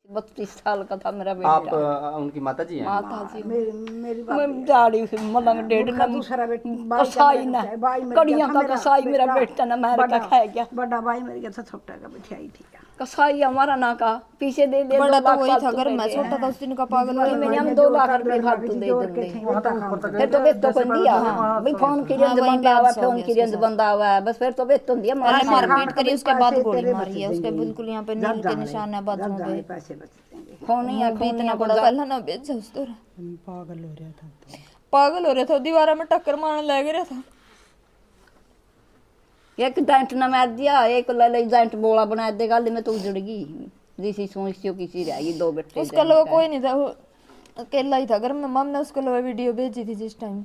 32 साल का था मेरा आप बेटा। उनकी माता जी हैं? माता जी मेरी मैं दाढ़ी मलंग डेढ़ मुखा न दूसरा कसाई ना कड़ियां का कसाई मेरा बेटा ना मार का खाया गया। बड़ा भाई मर गया था, छोटा का बिठाई थी। कसाई हमारा ना का पीछे दे दे बड़ा 2 तो लाख वही था फालतू घर दे में, दे। छोटा था उस दिन का पागल वही मैंने हम 2 लाख रुपए फालतू दे देंगे। फिर तो बेट तो कोई दिया भाई फोन की रेंज वहीं बंदा पे हुआ हादसा हो फोन गया की उसके रेंज साथ। बंदा हुआ बस फिर तो बेट तो दिया पहले मार मारपीट करी, उसके बाद पैसे गोली तेरे मारी है बच उसके, जाएंगे। बिल्कुल यहाँ पे नील के निशान है बाजुओं पे। पैसे बच जाएंगे। फोन ही मुंह भी इतना खून बड़ा पहला ना बेच उस तरह पागल हो रहा था, दीवार में टक्कर मारने लग रहा था। एक जॉइंट ना मार दिया, एक ले जॉइंट बोला बना दे गल में तो उजड़गी। जिसी सोचियो किसी रहेगी 2 बेटे उसका लोग कोई नहीं था, वो अकेला ही था घर में। मम ने उसको लोग वीडियो भेजी थी जिस टाइम।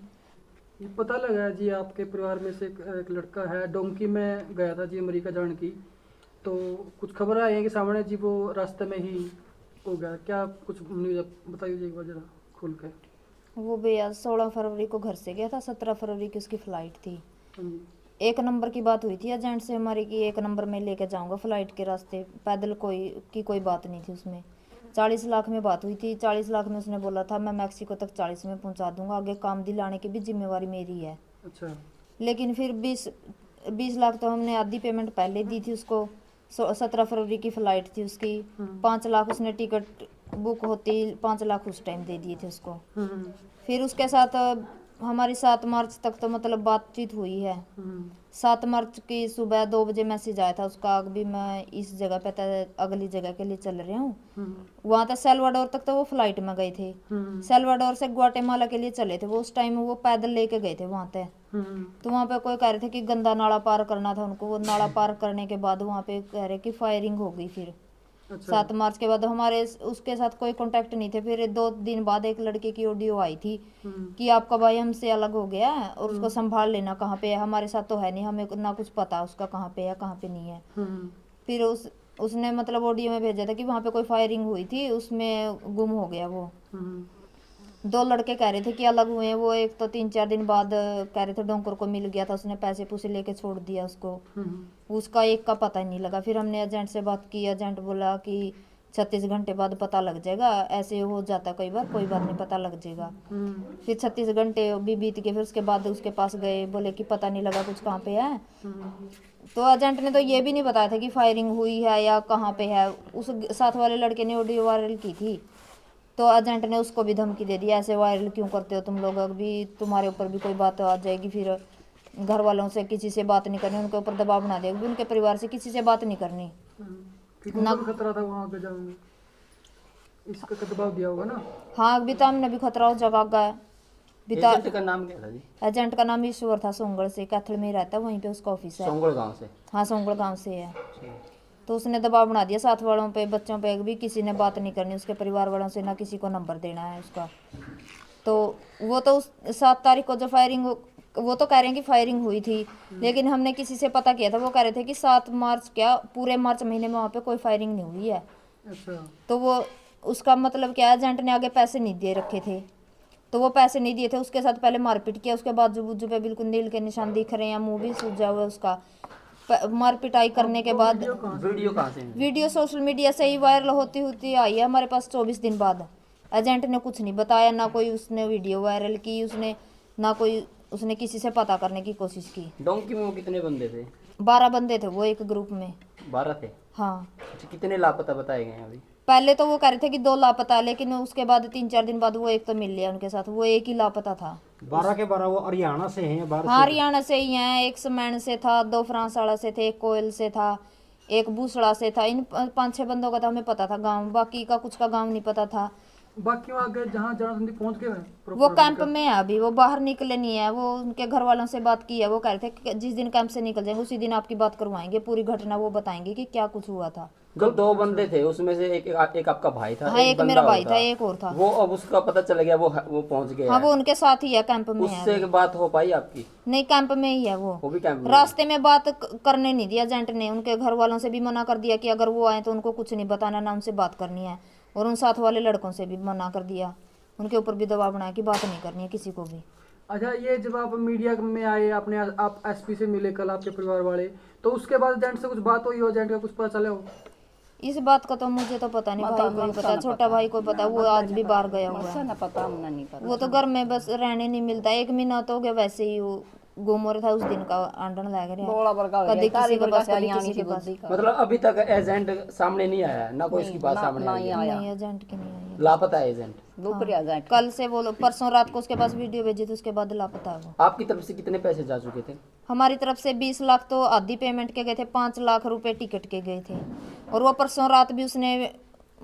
ये पता लगा जी आपके परिवार में से एक लड़का है डोंकी में गया था जी अमेरिका जाने की, तो कुछ खबर आई है कि सामने जी वो रास्ते में ही हो गया, क्या कुछ न्यूज़ बताइए जी एक बार जरा खुल के। वो भैया 16 फरवरी को घर से गया था, 17 फरवरी की उसकी फ्लाइट थी। 1 नंबर की बात हुई थी एजेंट से हमारी कि 1 नंबर में लेके जाऊंगा फ्लाइट के रास्ते, पैदल कोई बात नहीं थी उसमें। 40 लाख में बात हुई थी, 40 लाख में उसने बोला था मैं मैक्सिको तक 40 में पहुंचा दूंगा, आगे काम दिलाने की भी जिम्मेवारी मेरी है। अच्छा। लेकिन फिर 20 लाख तो हमने आधी पेमेंट पहले दी थी उसको। 17 फरवरी की फ्लाइट थी उसकी, 5 लाख उसने टिकट बुक होती 5 लाख उस टाइम दे दिए थे उसको। फिर उसके साथ हमारी 7 मार्च तक तो मतलब बातचीत हुई है। 7 मार्च की सुबह 2 बजे मैसेज आया था उसका, अभी मैं इस जगह पे अगली जगह के लिए चल रहा हूँ। वहां तक सेल्वाडोर तक तो वो फ्लाइट में गए थे, सेल्वाडोर से ग्वाटेमाला के लिए चले थे वो। उस टाइम वो पैदल लेके गए थे वहां तक। तो वहां पे कोई कह रहे थे कि गंदा नाला पार करना था उनको। वो नाला पार करने के बाद वहां पे कह रहे कि फायरिंग हो गई। फिर 7 मार्च के बाद हमारे उसके साथ कोई कांटेक्ट नहीं थे। फिर 2 दिन बाद एक लड़के की ऑडियो आई थी कि आपका भाई हमसे अलग हो गया है और उसको संभाल लेना, कहाँ पे है, हमारे साथ तो है नहीं, हमें ना कुछ पता उसका कहाँ पे है कहाँ पे नहीं है। फिर उसने मतलब ऑडियो में भेजा था कि वहाँ पे कोई फायरिंग हुई थी, उसमें गुम हो गया वो। 2 लड़के कह रहे थे कि अलग हुए हैं वो। एक तो 3-4 दिन बाद कह रहे थे डोंकर को मिल गया था, उसने पैसे पूसे लेके छोड़ दिया उसको। उसका एक का पता ही नहीं लगा। फिर हमने एजेंट से बात की, एजेंट बोला कि 36 घंटे बाद पता लग जाएगा, ऐसे हो जाता कई बार, कोई बात नहीं पता लग जाएगा। फिर 36 घंटे भी बीत गए, फिर उसके बाद उसके पास गए, बोले कि पता नहीं लगा कुछ कहाँ पे है। तो एजेंट ने तो ये भी नहीं बताया था कि फायरिंग हुई है या कहाँ पे है। उस साथ वाले लड़के ने ऑडियो वायरल की थी, तो एजेंट ने उसको भी धमकी दे दी, ऐसे वायरल क्यों करते हो तुम लोग, अभी तुम्हारे ऊपर भी कोई बात आ जाएगी, फिर घर वालों से किसी से बात नहीं करनी, उनके ऊपर दबाव बना देगा, उनके परिवार से किसी से बात नहीं करनी। ना खतरा था वहाँ पे जाऊंगे, इसका दबाव दिया होगा ना। हाँ अभी तो हमने भी खतरा हो जगह गया। एजेंट का नाम क्या था जी? एजेंट का नाम ईश्वर था, सोंगड़ से, कैथल में रहता है, वहीं पे उसका ऑफिस है। सोंगड़ गांव से? हाँ सोंगड़ गांव से है। तो उसने दबाव बना दिया साथ वालों पे, बच्चों पे भी, किसी ने बात नहीं करनी उसके परिवार वालों से, ना किसी को नंबर देना है उसका। तो वो तो 7 तारीख को जो फायरिंग वो तो कह रहे हैं कि फायरिंग हुई थी, लेकिन हमने किसी से पता किया था, वो कह रहे थे कि 7 मार्च क्या पूरे मार्च महीने में वहाँ पे कोई फायरिंग नहीं हुई है। अच्छा। तो वो उसका मतलब क्या, एजेंट ने आगे पैसे नहीं दे रखे थे, तो वो पैसे नहीं दिए थे, उसके साथ पहले मारपीट किया, उसके बाद जुबू पे बिल्कुल नील के निशान दिख रहे हैं, मुंह भी सूजा हुआ उसका। मारपिटाई करने के बाद वीडियो कहाँ से? वीडियो सोशल मीडिया से ही वायरल होती आई है हमारे पास 24 दिन बाद। एजेंट ने कुछ नहीं बताया, ना कोई उसने वीडियो वायरल की उसने, ना कोई उसने किसी से पता करने की कोशिश की। डोंकी में वो कितने बंदे थे? 12 बंदे थे वो एक ग्रुप में। 12 थे? हाँ। अच्छा, कितने लापता बताए गए हैं अभी? पहले तो वो कह रहे थे कि 2 लापता है, लेकिन उसके बाद 3-4 दिन बाद वो एक तो मिल लिया उनके साथ, वो एक ही लापता था। 12 के 12 वो हरियाणा से हैं? हाँ हरियाणा से ही हैं, एक समेण से था, 2 फ्रांसवाड़ा से थे, एक कोयल से था, एक भूसड़ा से था। इन 5-6 बंदों का तो हमें पता था गांव, बाकी का कुछ का गांव नहीं पता था। बाकी वहाँ गए जहाँ जहाँ संदीप पहुँच गए हैं वो कैंप में है अभी, वो बाहर निकले नहीं है। वो उनके घर वालों से बात की है, वो कह रहे थे कि जिस दिन कैंप से निकल जाएंगे उसी दिन आपकी बात करवाएंगे, पूरी घटना वो बताएंगे कि क्या कुछ हुआ था। जो 2 बंदे थे उसमें से एक आपका भाई था? हाँ एक मेरा भाई था, एक और था वो। अब उसका पता चल गया, वो पहुंच गया? हाँ वो उनके साथ ही है, कैंप में है। उससे बात हो पाई आपकी? नहीं कैंप में ही है वो भी कैंप में? रास्ते में बात करने नहीं दिया एजेंट ने, उनके घर वालों से भी मना कर दिया कि अगर वो आए तो उनको कुछ नहीं बताना, ना उनसे बात करनी है, और उन साथ वाले लड़कों से भी मना कर दिया, उनके ऊपर भी दबाव बनाया कि बात नहीं करनी है किसी को भी। अच्छा, ये जब आप मीडिया में आए, आपने आप एसपी से मिले कल आपके परिवार वाले, तो उसके बाद एजेंट से कुछ बात हुई हो, एजेंट का कुछ पता चला हो? इस बात का तो मुझे तो पता नहीं, भाई को ही पता, छोटा भाई को पता, वो आज भी बाहर गया हुआ मुझसे है। ना पता, हमने नहीं पता। वो तो घर में बस रहने नहीं मिलता, 1 महीना तो हो गया वैसे ही वो गुम हो रहा था, उस दिन का आंडन लग रहा बोला बरका हो कभी गया, किसी के पास, कभी सारी किसी आनी के थी पास। बुद्धि का। मतलब अभी तक एजेंट सामने नहीं आया है, ना कोई इसकी बात सामने आई है। आया नहीं, एजेंट की नहीं आई है। लापता है एजेंट। दुपहर आ जाए। कल से वो परसों रात को उसके पास वीडियो भेजी थी, उसके बाद लापता है वो। आपकी तरफ से कितने पैसे जा चुके थे? हमारी तरफ से 20 लाख तो आधी पेमेंट के गए थे, 5 लाख रुपए टिकट के गए थे। और वो परसों रात भी उसने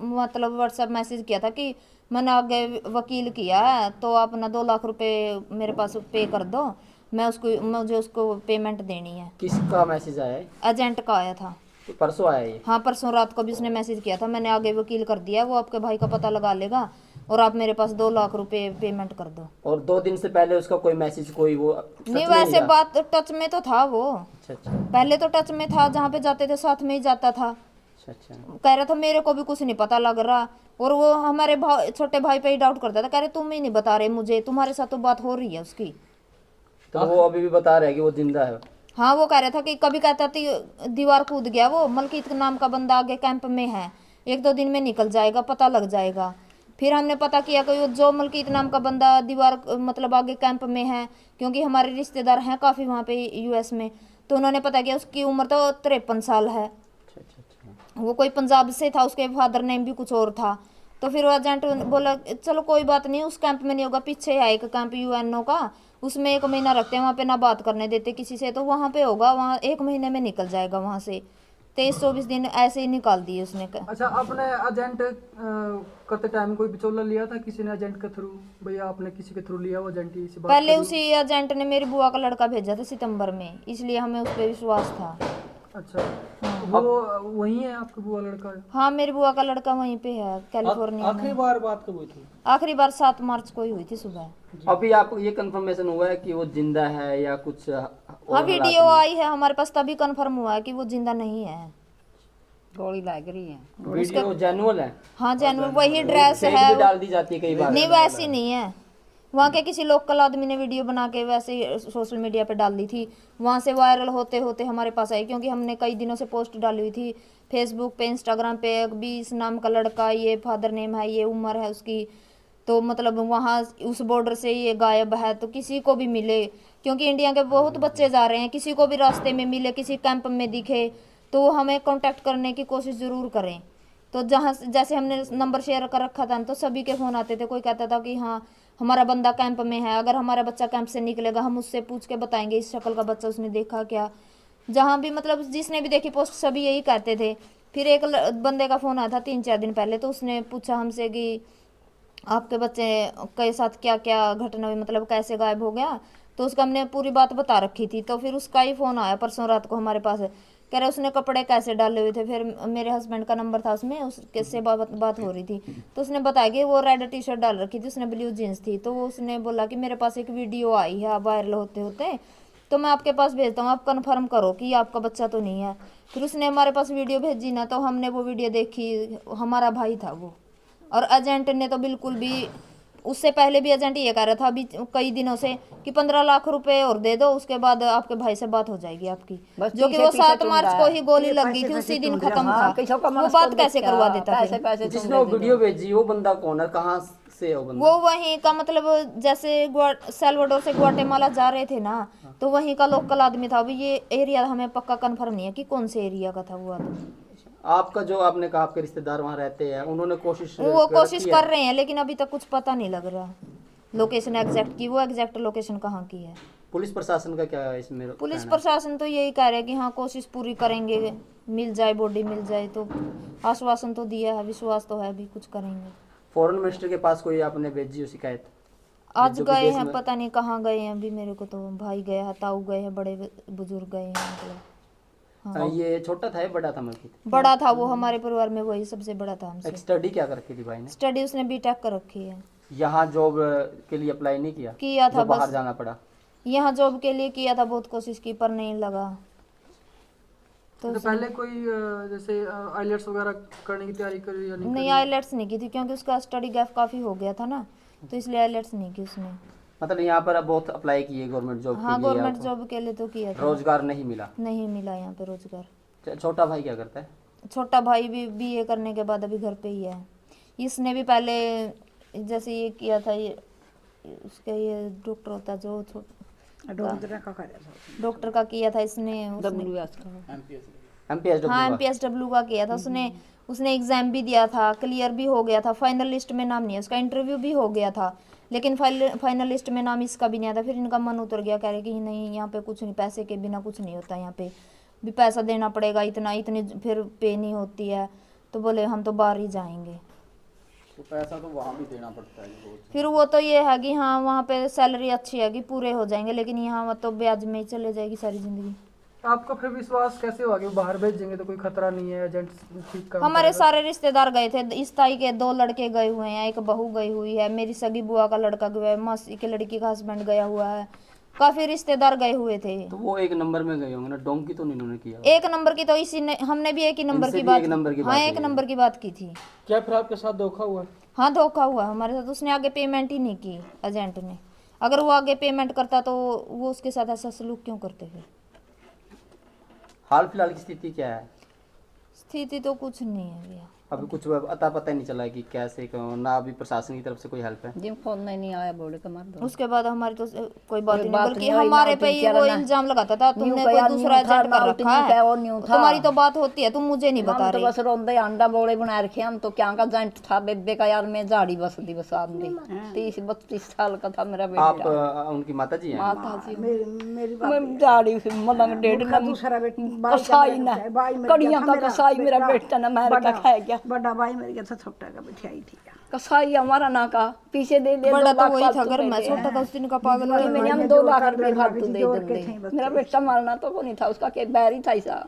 मतलब व्हाट्सएप मैसेज किया था कि मैंने आगे वकील किया है, तो आप ना 2 लाख रुपए मेरे पास पे कर दो, मुझे उसको पेमेंट देनी है। किसका मैसेज आया है? एजेंट का आया था। परसों आया ये? हाँ, परसों रात को भी उसने मैसेज किया था, मैंने आगे वकील कर दिया, वो आपके भाई का पता लगा लेगा और आप मेरे पास 2 लाख रुपए पेमेंट कर दो। और 2 दिन से पहले उसका कोई मैसेज, कोई वो सच नहीं, में वैसे था? बात टच में तो था वो, अच्छा अच्छा पहले तो टच में था, जहाँ पे जाते थे साथ में ही जाता था। अच्छा अच्छा। कह रहा था मेरे को भी कुछ नहीं पता लग रहा, और वो हमारे छोटे भाई पे ही डाउट करता था, कह रहे तुम ही नहीं बता रहे मुझे, तुम्हारे साथ तो बात हो रही है उसकी। तो वो अभी भी बता रहा है कि वो जिंदा है? हाँ, वो कह रहा था कि कभी कहता था दीवार कूद गया, वो मलकीत नाम का बंदा आगे कैंप में है, 1-2 दिन में निकल जाएगा, पता लग जाएगा। फिर हमने पता किया कि वो जो मलकीत नाम का बंदा दीवार मतलब आगे कैंप में है, क्योंकि हमारे रिश्तेदार हैं काफ़ी वहाँ पे यूएस में, तो उन्होंने पता किया उसकी उम्र तो 53 साल है। अच्छा अच्छा अच्छा। वो कोई पंजाब से था, उसके फादर नेम भी कुछ और था। तो फिर वो एजेंट बोला चलो कोई बात नहीं, उस कैंप में नहीं होगा, पीछे है एक कैंप यूएनओ का, उसमें 1 महीना रखते हैं, वहाँ पे ना बात करने देते किसी से, तो वहाँ पे होगा, वहाँ 1 महीने में निकल जाएगा वहाँ से। 23-24 दिन ऐसे ही निकाल दिए उसने। अच्छा, आपने एजेंट करते टाइम कोई बिचौला लिया था किसी ने एजेंट के थ्रू? भैया आपने किसी के थ्रू लिया वो एजेंट ही से बात पहले करी? उसी एजेंट ने मेरी बुआ का लड़का भेजा था सितंबर में, इसलिए हमें उस पर विश्वास था। अच्छा, वो वही है आपका बुआ लड़का? हाँ, मेरी बुआ का लड़का वहीं पे है, कैलिफोर्निया में। आखिरी बार बात कब हुई थी? आखिरी बार 7 मार्च को ही हुई थी सुबह। अभी आपको ये कंफर्मेशन हुआ है कि वो जिंदा है या कुछ और हाँ, वीडियो आई है हमारे पास, तभी कंफर्म हुआ है कि वो जिंदा नहीं है। गोली लग रही है। वीडियो जेन्युइन है? हाँ, जेन्युइन वही ड्रेस फेक है भी डाल दी जाती है कई बार। नहीं, वैसी नहीं है। वहाँ के किसी लोकल आदमी ने वीडियो बना के वैसे सोशल मीडिया पे डाल दी थी, वहाँ से वायरल होते होते हमारे पास आई, क्योंकि हमने कई दिनों से पोस्ट डाली हुई थी फेसबुक पे, इंस्टाग्राम पे। 20 नाम का लड़का, ये फादर नेम है, ये उम्र है उसकी, तो मतलब वहाँ उस बॉर्डर से ये गायब है, तो किसी को भी मिले, क्योंकि इंडिया के बहुत बच्चे जा रहे हैं, किसी को भी रास्ते में मिले, किसी कैंप में दिखे तो हमें कांटेक्ट करने की कोशिश ज़रूर करें। तो जहाँ जैसे हमने नंबर शेयर कर रखा था, तो सभी के फ़ोन आते थे, कोई कहता था कि हाँ हमारा बंदा कैंप में है, अगर हमारा बच्चा कैंप से निकलेगा हम उससे पूछ के बताएंगे इस शक्ल का बच्चा उसने देखा क्या। जहाँ भी मतलब जिसने भी देखी पोस्ट सभी यही कहते थे। फिर एक बंदे का फ़ोन आया था 3-4 दिन पहले, तो उसने पूछा हमसे कि आपके बच्चे के साथ क्या क्या घटना हुई, मतलब कैसे गायब हो गया, तो उसका हमने पूरी बात बता रखी थी। तो फिर उसका ही फ़ोन आया परसों रात को हमारे पास, कह रहे उसने कपड़े कैसे डाले हुए थे। फिर मेरे हस्बैंड का नंबर था उसमें, उसके से बात हो रही थी, तो उसने बताया कि वो रेड टी शर्ट डाल रखी थी, उसने ब्लू जीन्स थी। तो उसने बोला कि मेरे पास एक वीडियो आई है वायरल होते होते, तो मैं आपके पास भेजता हूँ, आप कंफर्म करो कि आपका बच्चा तो नहीं है। फिर उसने हमारे पास वीडियो भेजी ना, तो हमने वो वीडियो देखी, हमारा भाई था वो। और एजेंट ने तो बिल्कुल भी, उससे पहले भी एजेंट ये कह रहा था अभी कई दिनों से कि 15 लाख रुपए और दे दो, उसके बाद आपके भाई से बात हो जाएगी आपकी, बस जो कि पीछे वो पीछे 7 चुन मार्च रहा को है। ही गोली ये लग गई पैसे थी, उसी पैसे दिन चुन खत्म रहा है। था। किसी का वो मनस बात को कैसे देखा, करवा देता पैसे फिर? पैसे जिसने वो वीडियो भेजी वो बंदा कौन है, कहाँ से है वो बंदा? वो वहीं का, मतलब जैसे सेल्वाडोर से ग्वाटेमाला जा रहे थे ना, तो वहीं का लोकल आदमी था। अभी ये एरिया हमें पक्का कंफर्म नहीं है कि कौन से एरिया का था वो आदमी। आपका जो आपने कहा आपके रिश्तेदार वहाँ रहते हैं, उन्होंने कोशिश वो कोशिश रखी है? कर रहे हैं, लेकिन अभी तक कुछ पता नहीं लग रहा लोकेशन एग्जैक्ट की, वो एग्जैक्ट लोकेशन कहाँ की है। पुलिस प्रशासन का क्या है इसमें? पुलिस कहना है? प्रशासन तो यही कह रहे हैं कि हाँ कोशिश पूरी करेंगे, मिल जाए, बॉडी मिल जाए। तो आश्वासन तो दिया है, विश्वास तो है, अभी कुछ करेंगे। फॉरेन मिनिस्टर के पास कोई आपने भेजी हो शिकायत? आज जो गए विदेश हैं, में- पता नहीं कहाँ गए हैं अभी, मेरे को तो भाई गया है, ताऊ गए हैं, बड़े बुजुर्ग गए हैं, मतलब ये छोटा था या बड़ा था मलकित? बड़ा था वो, हमारे परिवार में वही सबसे बड़ा था हमसे। एक स्टडी क्या कर रखी थी भाई ने? स्टडी उसने बीटेक कर रखी है। यहाँ जॉब के लिए अप्लाई नहीं किया? किया था, जो बाहर बस जाना पड़ा? यहाँ जॉब के लिए किया था, बहुत कोशिश की पर नहीं लगा। तो तो पहले कोई जैसे आइलेट्स वगैरह करने की तैयारी करी या नहीं नहीं, आईलेट्स नहीं की थी, क्योंकि उसका स्टडी गैप काफी हो गया था ना, तो इसलिए आईलेट्स नहीं की उसने। मतलब यहाँ पर अब बहुत अप्लाई किए गवर्नमेंट जॉब हाँ, के लिए? गवर्नमेंट आपको जॉब के लिए तो किया था, रोजगार नहीं मिला? नहीं मिला यहाँ पे रोजगार। छोटा भाई क्या करता है? छोटा भाई भी बीए करने के बाद अभी घर पे ही है। इसने भी पहले जैसे ये किया था, ये उसका ये डॉक्टर होता है जो डॉक्टर का कार्य था। डॉक्टर का किया था इसने, WS का एमपीएस हाँ MPSW का किया था उसने एग्जाम भी दिया था, क्लियर भी हो गया था, फाइनल लिस्ट में नाम नहीं है उसका, इंटरव्यू भी हो गया था, लेकिन फाइनल लिस्ट में नाम इसका भी नहीं आया था। फिर इनका मन उतर गया, कह रहे कि नहीं यहाँ पे कुछ नहीं, पैसे के बिना कुछ नहीं होता, यहाँ पे भी पैसा देना पड़ेगा, इतनी फिर पे नहीं होती है, तो बोले हम तो बाहर ही जाएंगे। तो पैसा तो वहाँ भी देना पड़ता है बहुत। फिर वो तो ये है कि हाँ वहाँ पे सैलरी अच्छी है कि पूरे हो जाएंगे, लेकिन यहाँ तो ब्याज में ही चले जाएगी सारी जिंदगी। आपको फिर विश्वास कैसे हुआ कि वो बाहर भेजेंगे तो कोई खतरा नहीं है, एजेंट ठीक काम हमारे करेगा? सारे रिश्तेदार गए थे, इस ताई के 2 लड़के गए हुए हैं, एक बहू गई हुई है, मेरी सगी बुआ का लड़का गया है, मासी के लड़की का हस्बैंड गया हुआ है, काफी रिश्तेदार गए हुए थे। तो वो एक नंबर में गए होंगे ना, डोंकी तो नहीं इन्होंने किया। एक नंबर की तो इसी ने, हमने भी एक ही नंबर इनसे की भी बात, एक नंबर की हाँ बात एक हुई है। नंबर की बात की थी। क्या फिर आपके साथ धोखा हुआ? हाँ धोखा हुआ हमारे साथ, उसने आगे पेमेंट ही नहीं की एजेंट ने। अगर वो आगे पेमेंट करता तो वो उसके साथ ऐसा सलूक क्यों करते फिर। हाल फिलहाल की स्थिति क्या है? स्थिति तो कुछ नहीं है भैया, अभी कुछ अता पता ही नहीं चला कि कैसे क्यों, ना अभी प्रशासन की तरफ से कोई हेल्प है। जिन फोन नहीं आया बोले कमर दो उसके बाद हमारी तो कोई बात नहीं, बात बल्कि नहीं हुई, हमारे ना पे ही टीचर वो ना। इल्जाम लगाता था तुमने न्यू कोई कया, दूसरा न्यू था, एजेंट कर ना रखा न्यू है, और न्यू था। तुम्हारी तो बात होती है, तुम मुझे नहीं बता हम तो रहे। बस रोंदे अंडा बोले बना रखे हम तो क्या का जेंट था बेबे का यार, मैं झाड़ी बस दी बस आदमी 30-32 साल का था मेरा आप बेटा। उनकी माता जी हैं? माता जी मेरी मैं झाड़ी मतलब डेढ़ मुखा ना दूसरा बेटा कसाई ना कड़ियां का कसाई मेरा बेटा ना मार का खाया गया। बड़ा भाई मेरे गया था, छोटा का बिठाई थी। कसाई हमारा ना का पीछे दे दे बड़ा 2 तो लाख वही था फालतू घर दे में, दे। छोटा का उस दिन का पागल वही हुआ। मैंने हम 2 लाख रुपए फालतू दे देंगे। मेरा बेटा मारना तो को नहीं था, उसका के बैरी था ऐसा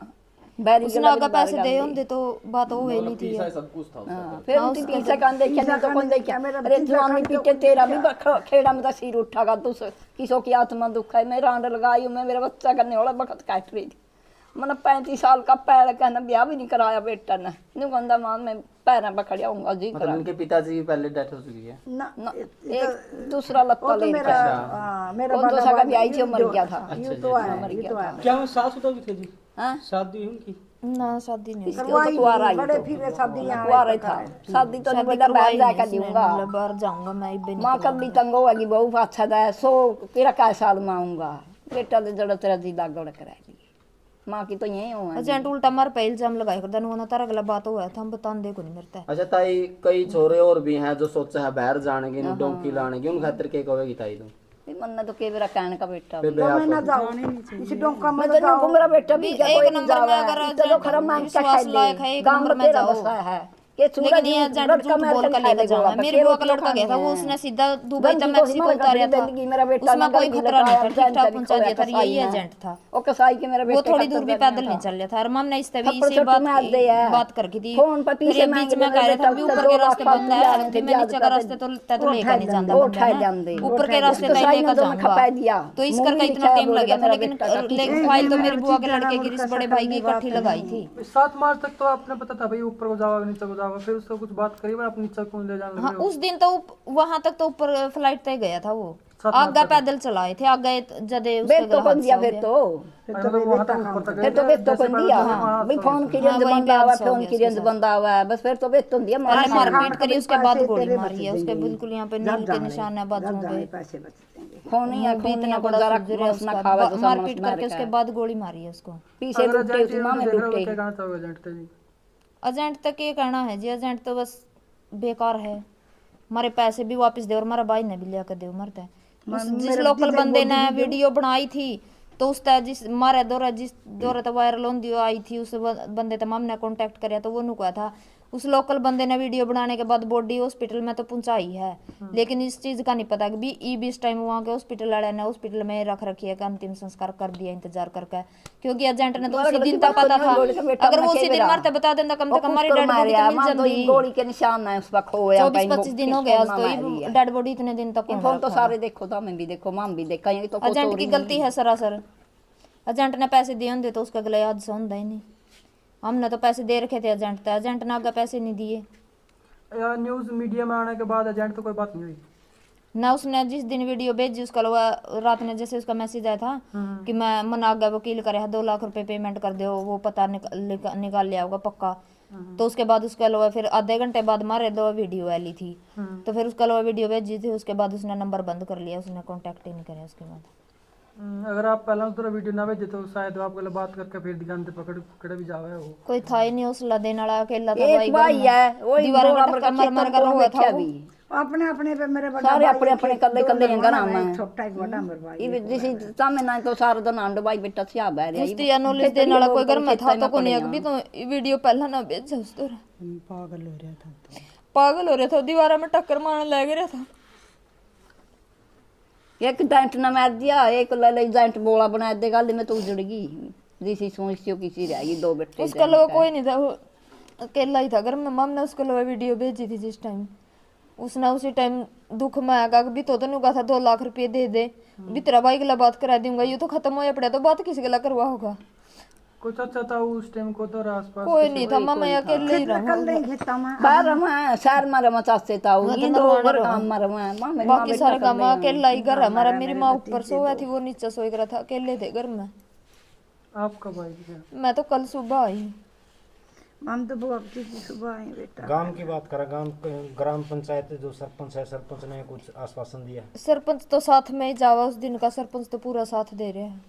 बैरी उसने आगे पैसे दे होंगे तो बात हो गई नहीं थी। सब कुछ था। हाँ, फिर उनकी पीछे कान देखे नहीं तो कौन देखे। अरे जवानी पीटे तेरा भी खेड़ा में तो सिर उठागा तू किसो की आत्मा दुख है। मैं रांड लगाई हूँ, मैं मेरा बच्चा करने वाला वक्त काट रही थी। मैंने 35 साल का पैर कहना ब्याह भी नहीं कराया बेटा ने, नहीं कहता मां मैं पैर पकड़ आऊंगा जी मतलब करा उनके पिताजी की पहले डेथ हो चुकी है। ना ना एक दूसरा लत्ता ले मेरा मेरा कौन तो बड़ा सगा भाई ब्याह से मर गया था। यूं तो आया, यूं तो आया। क्या वो सास तो भी थे जी? हाँ शादी उनकी? ना शादी नहीं हुई। करवाई कुआरा ही बड़े तो। फिर शादी यहाँ कुआरा ही था, शादी तो नहीं शादी बोला बाहर करवाई जाकर नहीं इसने, दूंगा। मतलब बाहर जाऊंगा मैं भी माँ नहीं। कभी तंग होगी बहू अच्छा था 100 तेरा का साल में आऊंगा बेटा तो जड़ा तेरा जी दागड़ कराएगी माँ की तो यही हुआ। एजेंट उल्टा मार पे इल्जाम लगाया करता है, वो तारा अगला बात हुआ था हम बतान दे को नहीं मरता है। अच्छा ताई, कई छोरे और भी हैं जो सोचा है बाहर जाने की, डोंकी लाने की, उन खातिर के कहोगी ताई तुम? मन तो के मेरा कहने का बेटा बेबे मैं ना आप जाओ इस डोंका में मैं तो न्यू मेरा बेटा भी क्या कोई एक नंबर में अगर चलो खरा मांग के विश्वास खाए लायक है, एक गांव नंबर में में तेरा जाओ। बसा है के लेकिन ये एजेंट झूठ बोल कर लेकर जाओ। मेरी बुआ का लड़का गया था, वो उसने सीधा दुबई तक मैक्सिको उतारा था, उसमें कोई खतरा नहीं था, ठीक ठाक पहुंचा दिया था, यही एजेंट था। ओ कसाई के मेरा वो बेटा थोड़ी दूर भी पैदल नहीं चल रहा था। और हमने इस तभी थप्पड़ से चोट मार दे यार। बात करके थी, फोन पर फिर पीछे ये मांग बीच में ले कह रहे बेटा, थे भी ऊपर के रास्ते बंद है, अभी मैं नीचे का रास्ते तो लेकर नहीं जाता, वो उठाए जाते ऊपर के रास्ते तो कसाई लेकर ने तो मैं खपा दिया जाऊंगा। तो इस करके इतना टाइम लग गया था, लेकिन फाइल तो मेरी बुआ के लड़के की रिस बड़े भाई की इकट्ठी लगाई थी। 7 मार्च तक तो आपने पता था भाई ऊपर को जाओगे नीचे को जाओगे, फिर उसको कुछ बात करिए आप नीचे को ले जाने हाँ लगे हो। उस दिन तो वहां तक तो ऊपर फ्लाइट तय गया था, वो 7 मार्च आगे पैदल चलाए थे, आगे जदे उसके बेट तो कौन दिया फिर तो मतलब वहाँ तक ऊपर तक फिर तो बेट तो कौन दिया भाई फोन की रेंज वहीं बंदा पे हुआ सो फोन गया की उसके रेंज बंदा हुआ है बस फिर तो बेट तो दिया पहले मार मारपीट करी, उसके बाद गोली मारी है उसके बिल्कुल यहाँ पे नील के निशान है बाजुओं पे। पैसे बचते हैं। फोन ही भी इतना को बड़ा जरा सुजर है मांस ना उसका, खावे तो मारपीट करके उसके बाद गोली मारी है उसको। पीछे अगर लुटे एजेंट उसी मां में देख रहे हो लुटे क्या कहना चाहोगे एजेंट से जी? एजेंट तक ये कहना है जी, एजेंट तो बस बेकार है, हमारे पैसे भी वापस दे और हमारा भाई ने भी लिया कर दे मरता है। जिस लोकल बंदे ने वीडियो बनाई थी तो उस जिस मारे दौरे तो वायरल होंदी आई थी, उस बंदे तमाम ने कांटेक्ट करया तो वो नु कहा था उस लोकल बंदे ने वीडियो बनाने के बाद बॉडी हॉस्पिटल में तो पहुंचाई है, लेकिन इस चीज का नहीं पता कि भी इस टाइम वहाँ के हॉस्पिटल वाले ने हॉस्पिटल में रख रखी है कि अंतिम संस्कार कर दिया इंतजार करके, क्योंकि एजेंट ने तो उसी दिन तक पता था, अगर वो उसी दिन मरते बता देता कम से कम हमारी डेड बॉडी तो मिल जाती। गोली के निशान है उस पर खोया 24-25 दिन हो गया आज तो डेड बॉडी इतने दिन तक फोन तो सारे देखो तो मैं भी देखो माम भी देखा ये तो एजेंट की गलती है सरासर, एजेंट ने पैसे दिए होंगे तो उसका गला हादसा होता ही नहीं। हमने तो पैसे दे रखे थे एजेंट ने आगे पैसे नहीं दिए। या न्यूज़ मीडिया में आने के बाद एजेंट तो कोई बात नहीं हुई? ना उसने जिस दिन वीडियो भेजी उसका रात में जैसे उसका मैसेज आया था कि मैं मना गया वकील करे 2 लाख रुपए पेमेंट कर दो, वो पता निकाल लिया होगा पक्का। तो उसके बाद उसके अलावा फिर आधे घंटे बाद मारे 2 वीडियो वाली थी, तो फिर उसके अलावा वीडियो भेजी थी, उसके बाद उसने नंबर बंद कर लिया, उसने कांटेक्ट ही नहीं करे उसके बाद। अगर आप पहला दूसरा वीडियो ना भेजे तो शायद वो आपको बात करके फिर दुकान पे पकड़ भी जावे वो। कोई था ही नहीं हौसला देने वाला, अकेला था एक भाई है वही दीवारों में दो टक्कर मार मार कर हुआ था वो। अपने अपने पे मेरे बड़ा सारे भाई अपने अपने कल्ले कल्ले हैं घर में। छोटा एक बड़ा मेरा भाई ये जिसी सामने ना तो सारा दिन आंडो भाई बेटा सिया बह रहा उसकी नॉलेज देने वाला कोई घर में था तो कोई नहीं, भी तो वीडियो पहला ना भेजा उस तरह। पागल हो रहा था, पागल हो रहा था, दीवारों में टक्कर मारने लग रहा था। एक डेंट न मार दिया, एक ले डेंट बोला बना देगा में तो उजड़गी। जिसी सोचियो किसी रहेगी 2 बेटे उसका लोग कोई नहीं था, वो अकेला ही था घर में। मम ने उसको लोग वीडियो भेजी थी जिस टाइम, उसने उसी टाइम दुख में आगा भी तो कहा था 2 लाख रुपये दे दे, भी तेरा भाई के लिए बात करा दूंगा, ये तो खत्म हो पड़ा तो बात किसी के लिए करवा होगा। कुछ अच्छा था उस टाइम को तो आसपास कोई नहीं था, मैं अकेले ही रहूं। कल नहीं खेता मैं बाहर में शहर में रमा चाहते था ये दो घर काम में रमा मां बाकी सारे काम अकेला ही घर है हमारा। मेरी माँ ऊपर सोया थी, वो नीचे सोई रहा था, अकेले थे घर में। आप कब आई थी? मैं तो कल सुबह आई। हम तो वो अब की सुबह आए बेटा। गांव की बात करें, ग्राम पंचायत जो सरपंच है, सरपंच ने कुछ आश्वासन दिया? सरपंच तो साथ में ही जावा उस दिन का, सरपंच तो पूरा साथ दे रहे हैं।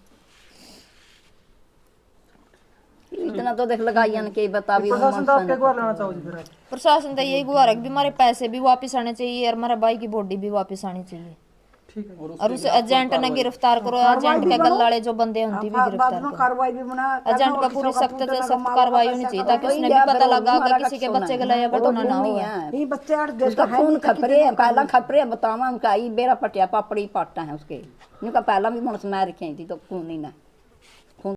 इतना तो देख लगाइयन के बता भी प्रशासन तो आपके गुहार लाना चाहोगे फिर आप? प्रशासन तो यही गुहार है कि हमारे पैसे भी वापस आने चाहिए और हमारे भाई की बॉडी भी वापस आनी चाहिए, ठीक है। और उस एजेंट ने गिरफ्तार करो, एजेंट के गल्लाड़े जो बंदे होती भी बाद गिरफ्तार में करो। कार्रवाई भी बना एजेंट का पूरी सख्त से सख्त कार्रवाई होनी चाहिए ताकि उसने भी पता लगा होगा किसी के बच्चे के लिए घटना ना हो। ये बच्चे 8 दिन उसका खून खपरे है, पहला खपरे बतावा उनका ई बेरा पटिया पापड़ी पाटा है उसके, उनका पहला भी मुनस मार रखे थी तो खून ही ना